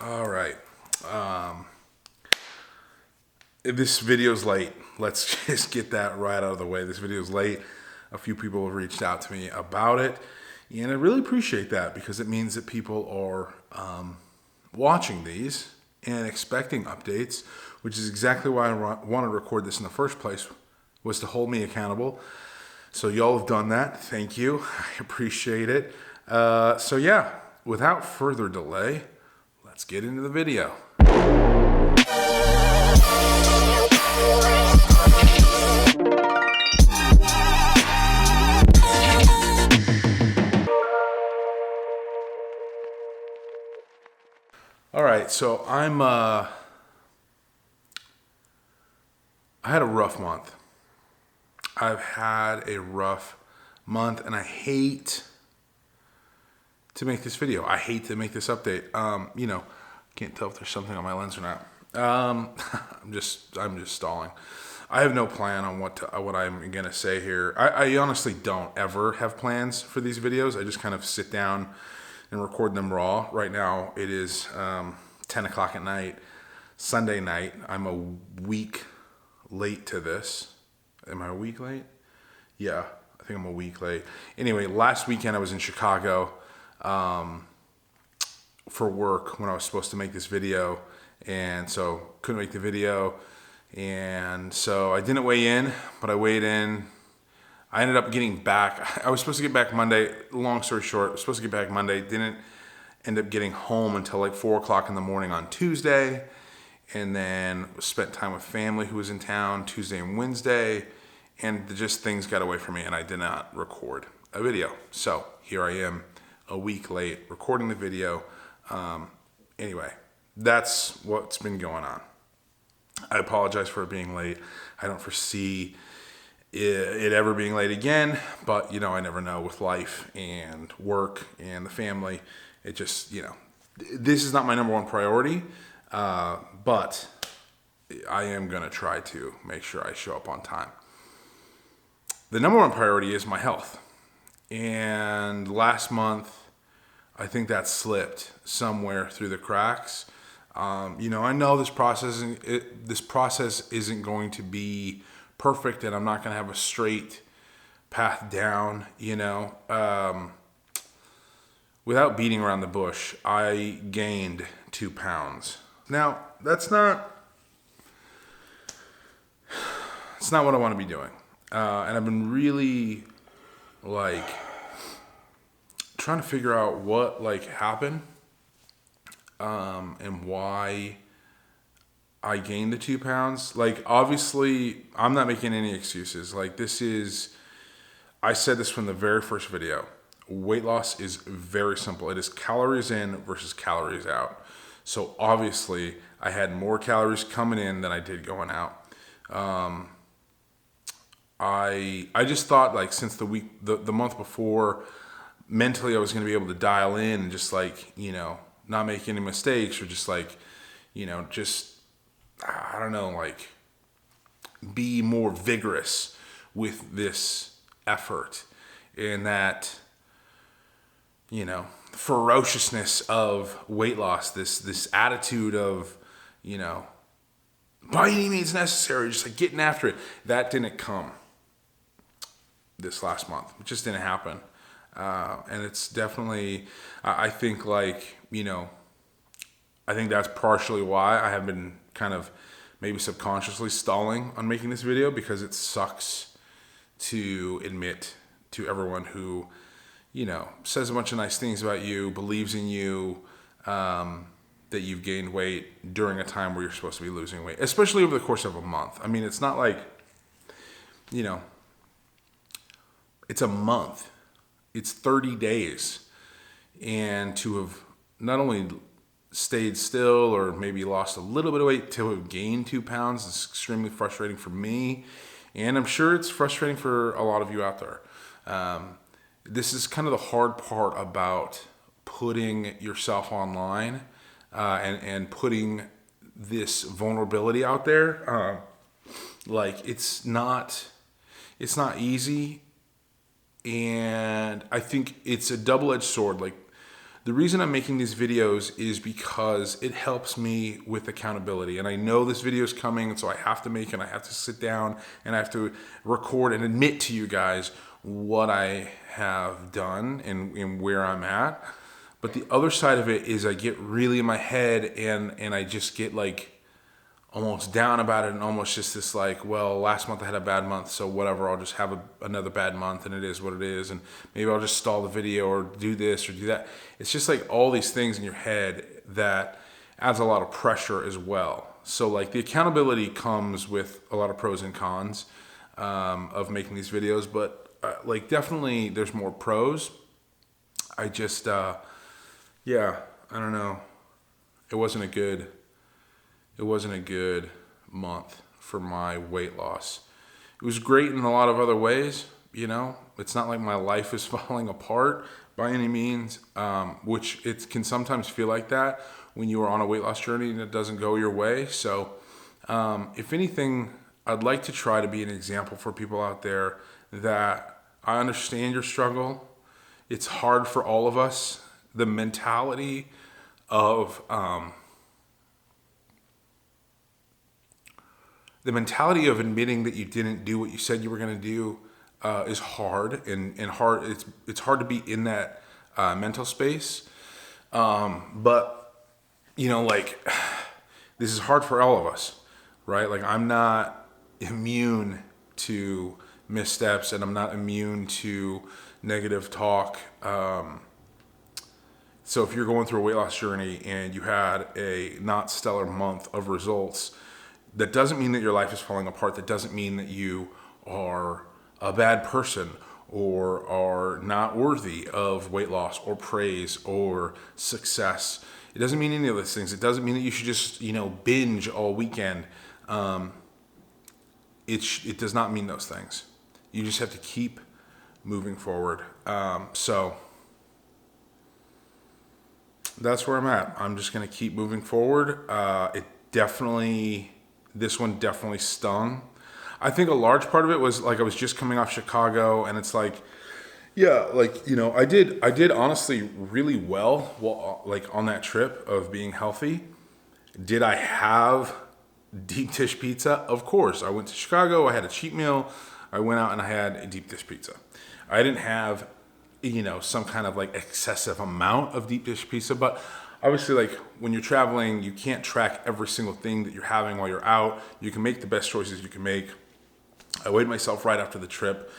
All right. This video's late. Let's just get that right out of the way. This video's late. A few people have reached out to me about it, and I really appreciate that because it means that people are watching these and expecting updates, which is exactly why I wanted to record this in the first place, was to hold me accountable. So y'all have done that. Thank you. I appreciate it. So yeah, without further delay, let's get into the video. All right, so I had a rough month. I've had a rough month, and I hate to make this video. I hate to make this update. Can't tell if there's something on my lens or not. I'm just stalling. I have no plan on what I'm gonna say here. I honestly don't ever have plans for these videos. I just kind of sit down and record them raw. Right now it is 10 o'clock at night, Sunday night. I'm a week late to this. Am I a week late? Yeah, I think I'm a week late. Anyway, last weekend I was in Chicago for work when I was supposed to make this video, and so couldn't make the video, and so I didn't weigh in, but I weighed in. I ended up getting back. I was supposed to get back Monday. Long story short, I was supposed to get back Monday. Didn't end up getting home until like 4 o'clock in the morning on Tuesday, and then spent time with family who was in town Tuesday and Wednesday, and just things got away from me, and I did not record a video. So here I am, a week late, recording the video. Anyway, that's what's been going on. I apologize for it being late. I don't foresee it ever being late again, but I never know with life and work and the family. It just, this is not my number one priority, but I am going to try to make sure I show up on time. The number one priority is my health. And last month, I think that slipped somewhere through the cracks. I know this process isn't going to be perfect, and I'm not going to have a straight path down. Without beating around the bush, I gained 2 pounds. Now, it's not what I want to be doing, and I've been really trying to figure out what happened and why I gained the 2 pounds. Obviously, I'm not making any excuses. I said this from the very first video. Weight loss is very simple. It is calories in versus calories out. So obviously, I had more calories coming in than I did going out. I just thought since the month before, mentally I was going to be able to dial in and just not make any mistakes, or just I don't know, be more vigorous with this effort, and that ferociousness of weight loss, this attitude of by any means necessary, just getting after it. That didn't come this last month. It just didn't happen. And it's definitely, I think I think that's partially why I have been kind of maybe subconsciously stalling on making this video, because it sucks to admit to everyone who, says a bunch of nice things about you, believes in you, that you've gained weight during a time where you're supposed to be losing weight, especially over the course of a month. I mean, it's not it's a month. It's 30 days. And to have not only stayed still or maybe lost a little bit of weight, to have gained 2 pounds is extremely frustrating for me. And I'm sure it's frustrating for a lot of you out there. This is kind of the hard part about putting yourself online and putting this vulnerability out there. It's not easy. And I think it's a double-edged sword. The reason I'm making these videos is because it helps me with accountability. And I know this video is coming, and so I have to make it. I have to sit down and I have to record and admit to you guys what I have done and where I'm at. But the other side of it is I get really in my head and I just get like almost down about it and almost just this like, well, last month I had a bad month, so whatever, I'll just have another bad month and it is what it is, and maybe I'll just stall the video or do this or do that. It's just like all these things in your head that adds a lot of pressure as well. So like the accountability comes with a lot of pros and cons of making these videos, but like definitely there's more pros. I just, I don't know. It wasn't a good month for my weight loss. It was great in a lot of other ways, you know. It's not like my life is falling apart by any means, which it can sometimes feel like that when you are on a weight loss journey and it doesn't go your way. So if anything, I'd like to try to be an example for people out there that I understand your struggle. It's hard for all of us. The mentality of admitting that you didn't do what you said you were going to do is hard, and hard. It's hard to be in that mental space. But you know, like this is hard for all of us, right? Like I'm not immune to missteps, and I'm not immune to negative talk. So if you're going through a weight loss journey and you had a not stellar month of results, that doesn't mean that your life is falling apart. That doesn't mean that you are a bad person or are not worthy of weight loss or praise or success. It doesn't mean any of those things. It doesn't mean that you should just, binge all weekend. It does not mean those things. You just have to keep moving forward. So that's where I'm at. I'm just going to keep moving forward. This one definitely stung. I think a large part of it was like I was just coming off Chicago, and it's like, I did honestly really well, like on that trip of being healthy. Did I have deep dish pizza? Of course. I went to Chicago. I had a cheat meal. I went out and I had a deep dish pizza. I didn't have, some kind of like excessive amount of deep dish pizza, but obviously, like when you're traveling, you can't track every single thing that you're having while you're out. You can make the best choices you can make. I weighed myself right after the trip,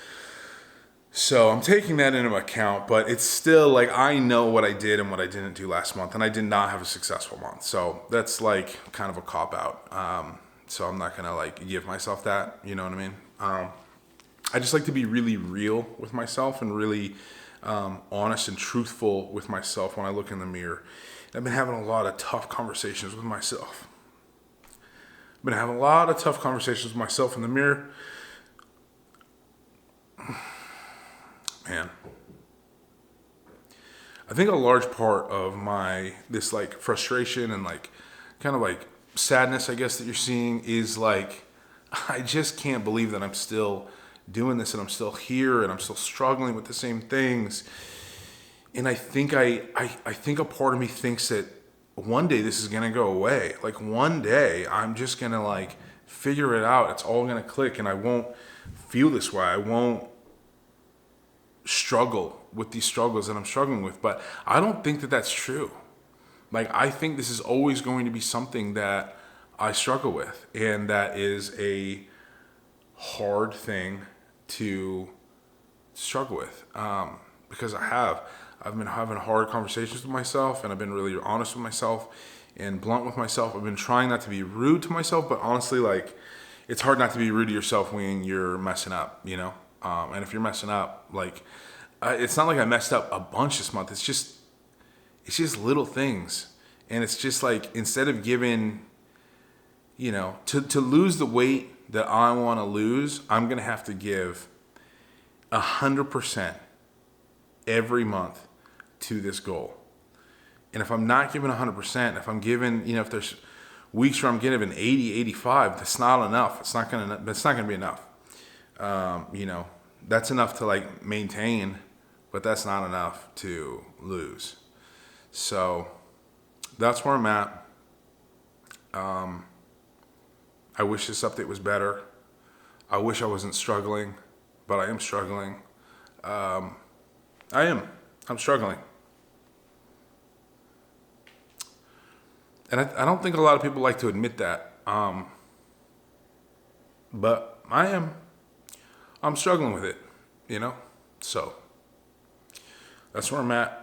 so I'm taking that into account, but it's still like I know what I did and what I didn't do last month, and I did not have a successful month. So that's like kind of a cop out. So I'm not gonna like give myself that, you know what I mean? I just like to be really real with myself and really honest and truthful with myself when I look in the mirror. I've been having a lot of tough conversations with myself. In the mirror. Man. I think a large part of this like frustration and like kind of like sadness, I guess, that you're seeing is like, I just can't believe that I'm still doing this and I'm still here and I'm still struggling with the same things. And I think I think a part of me thinks that one day this is gonna go away. Like one day I'm just gonna like figure it out. It's all gonna click and I won't feel this way. I won't struggle with these struggles that I'm struggling with. But I don't think that that's true. Like I think this is always going to be something that I struggle with, and that is a hard thing to struggle with, because I've been having hard conversations with myself, and I've been really honest with myself and blunt with myself. I've been trying not to be rude to myself, but honestly, like, it's hard not to be rude to yourself when you're messing up, and if you're messing up, like, it's not like I messed up a bunch this month. It's just little things, and it's just like, instead of giving, to lose the weight that I want to lose, I'm gonna have to give 100% every month to this goal. And if I'm not giving 100%, if I'm giving, if there's weeks where I'm giving 80, 85, that's not enough. That's not gonna be enough. That's enough to like maintain, but that's not enough to lose. So that's where I'm at. I wish this update was better. I wish I wasn't struggling, but I am struggling. I'm struggling. And I don't think a lot of people like to admit that. But I am. I'm struggling with it, you know? So that's where I'm at.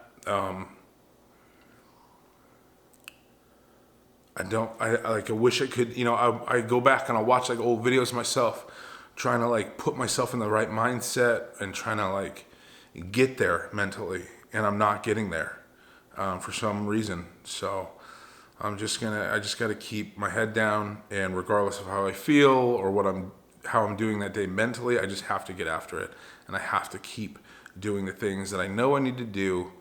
I wish I could, I go back and I watch like old videos myself, trying to like put myself in the right mindset and trying to like get there mentally. And I'm not getting there, for some reason. So I just got to keep my head down, and regardless of how I feel or how I'm doing that day mentally, I just have to get after it. And I have to keep doing the things that I know I need to do,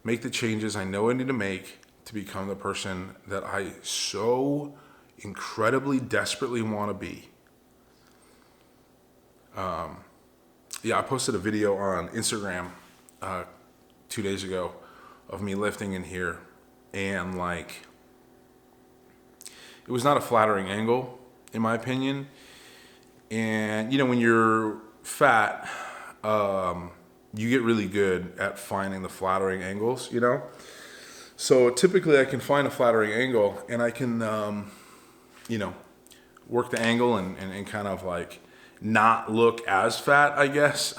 make the changes I know I need to make to become the person that I so incredibly desperately want to be. I posted a video on Instagram 2 days ago of me lifting in here, and like, it was not a flattering angle in my opinion. And when you're fat, you get really good at finding the flattering angles, So typically I can find a flattering angle, and I can, work the angle and kind of like not look as fat, I guess.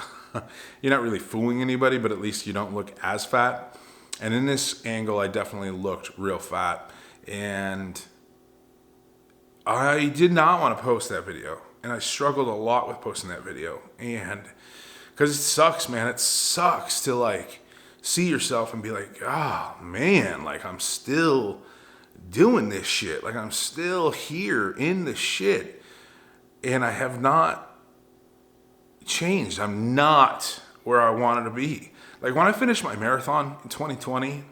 You're not really fooling anybody, but at least you don't look as fat. And in this angle, I definitely looked real fat. And I did not want to post that video. And I struggled a lot with posting that video. And because it sucks, man. It sucks to like see yourself and be like, oh man, like I'm still doing this shit. Like I'm still here in the shit. And I have not changed. I'm not where I wanted to be. Like when I finished my marathon in 2020,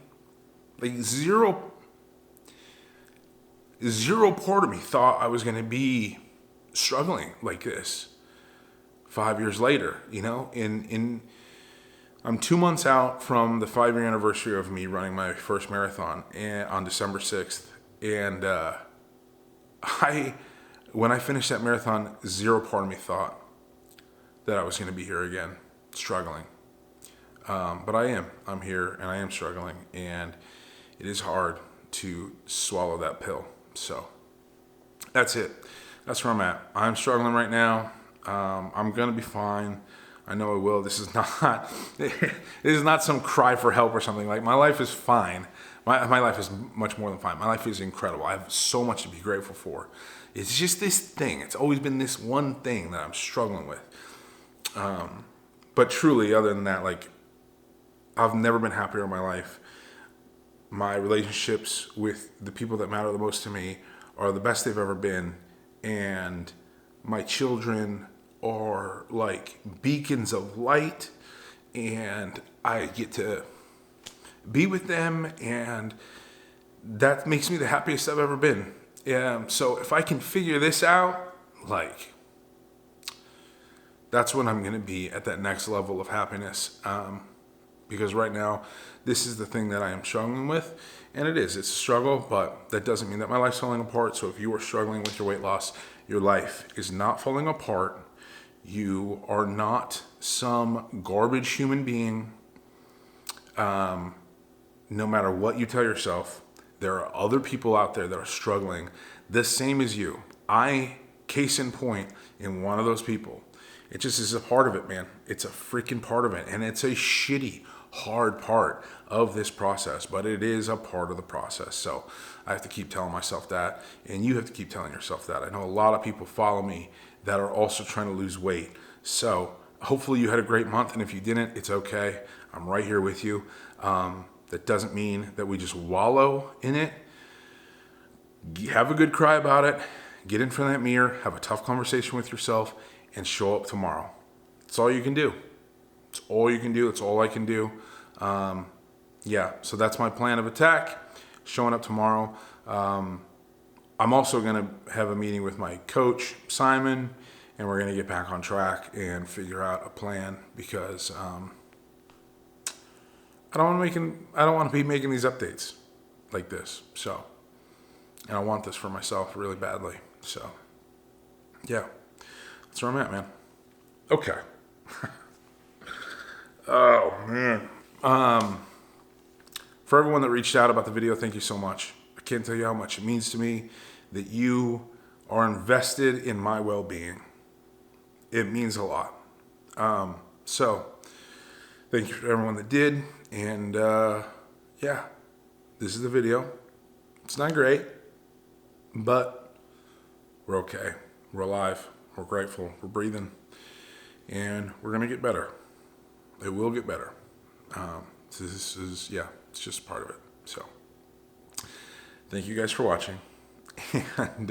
like zero part of me thought I was going to be struggling like this 5 years later, I'm 2 months out from the 5-year anniversary of me running my first marathon on December 6th. And when I finished that marathon, zero part of me thought that I was going to be here again, struggling. But I'm here and I am struggling, and it is hard to swallow that pill. So that's it. That's where I'm at. I'm struggling right now. I'm going to be fine. I know I will. This is not some cry for help or something. Like, my life is fine. My life is much more than fine. My life is incredible. I have so much to be grateful for. It's just this thing. It's always been this one thing that I'm struggling with. But truly, other than that, like, I've never been happier in my life. My relationships with the people that matter the most to me are the best they've ever been. And my children are like beacons of light, and I get to be with them, and that makes me the happiest I've ever been. So if I can figure this out, like, that's when I'm going to be at that next level of happiness. Because right now, this is the thing that I am struggling with. And it's a struggle, but that doesn't mean that my life's falling apart. So if you are struggling with your weight loss, your life is not falling apart. You are not some garbage human being. No matter what you tell yourself, there are other people out there that are struggling the same as you. Case in point, in one of those people. It just is a part of it, man. It's a freaking part of it. And it's a shitty, hard part of this process, but it is a part of the process. So I have to keep telling myself that, and you have to keep telling yourself that. I know a lot of people follow me that are also trying to lose weight. So hopefully you had a great month, and if you didn't, it's okay. I'm right here with you. That doesn't mean that we just wallow in it. Have a good cry about it. Get in front of that mirror, have a tough conversation with yourself, and show up tomorrow. That's all you can do. It's all you can do. It's all I can do. So that's my plan of attack. Showing up tomorrow. I'm also going to have a meeting with my coach, Simon, and we're going to get back on track and figure out a plan, because I don't want to be making these updates like this. So, and I want this for myself really badly. So, yeah, that's where I'm at, man. Okay. Oh man. For everyone that reached out about the video, thank you so much. I can't tell you how much it means to me that you are invested in my well-being. It means a lot. So, thank you for everyone that did. And yeah, this is the video. It's not great, but we're okay. We're alive. We're grateful. We're breathing. And we're going to get better. It will get better. This is, yeah, it's just part of it. So, thank you guys for watching. And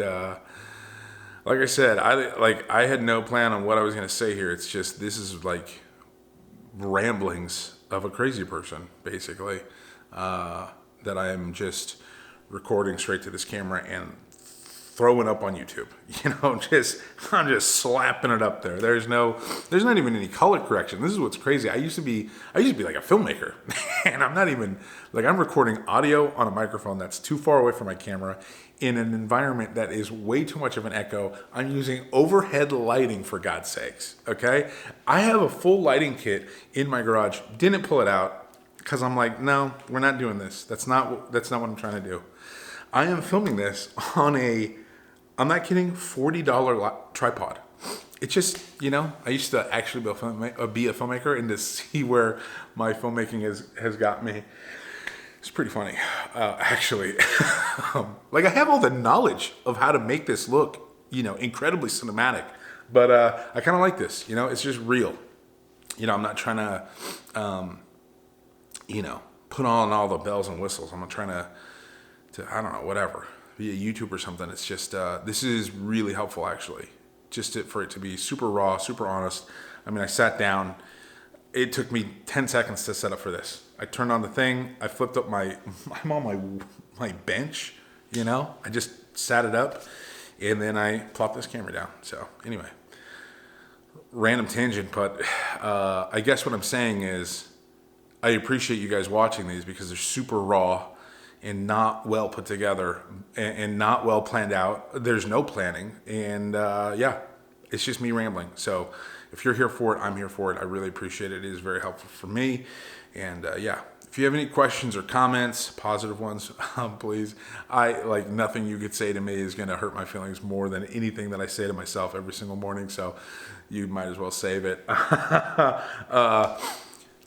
like I said, I had no plan on what I was going to say here. It's just, this is like ramblings of a crazy person, basically, that I am just recording straight to this camera and throwing up on YouTube. I'm just slapping it up there. There's not even any color correction. This is what's crazy. I used to be like a filmmaker, and I'm not even like, I'm recording audio on a microphone that's too far away from my camera in an environment that is way too much of an echo. I'm using overhead lighting, for God's sakes. Okay, I have a full lighting kit in my garage. Didn't pull it out because I'm like, no, we're not doing this. That's not what I'm trying to do. I am filming this on I'm not kidding, $40 tripod. It's just, I used to actually be a filmmaker, and to see where my filmmaking has got me, it's pretty funny, actually. Like, I have all the knowledge of how to make this look, incredibly cinematic, but I kind of like this, it's just real. I'm not trying to, put on all the bells and whistles. I'm not trying to I don't know, whatever, be a YouTuber or something. It's just, this is really helpful, actually, just for it to be super raw, super honest. I mean, I sat down. It took me 10 seconds to set up for this. I turned on the thing. I flipped up I'm on my bench, I just sat it up, and then I plopped this camera down. So anyway, random tangent, but I guess what I'm saying is I appreciate you guys watching these because they're super raw and not well put together and not well planned out. There's no planning, and yeah, it's just me rambling. So if you're here for it, I'm here for it. I really appreciate it. It is very helpful for me. And yeah, if you have any questions or comments, positive ones, please. Nothing you could say to me is going to hurt my feelings more than anything that I say to myself every single morning. So you might as well save it.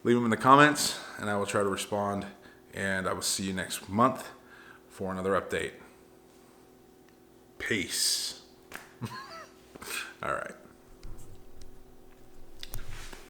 Leave them in the comments, and I will try to respond. And I will see you next month for another update. Peace. All right.